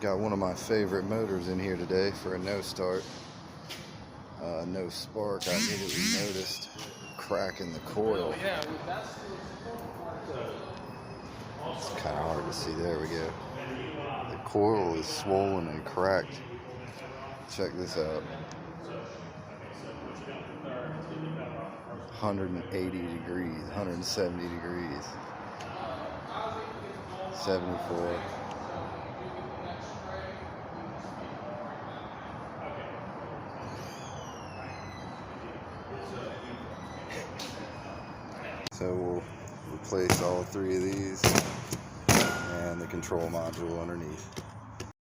Got one of my favorite motors in here today for a no start. No spark. I immediately noticed a crack in the coil. It's kind of hard to see. There we go. The coil is swollen and cracked. Check this out. 180 degrees, 170 degrees, 74. So we'll replace all three of these and the control module underneath.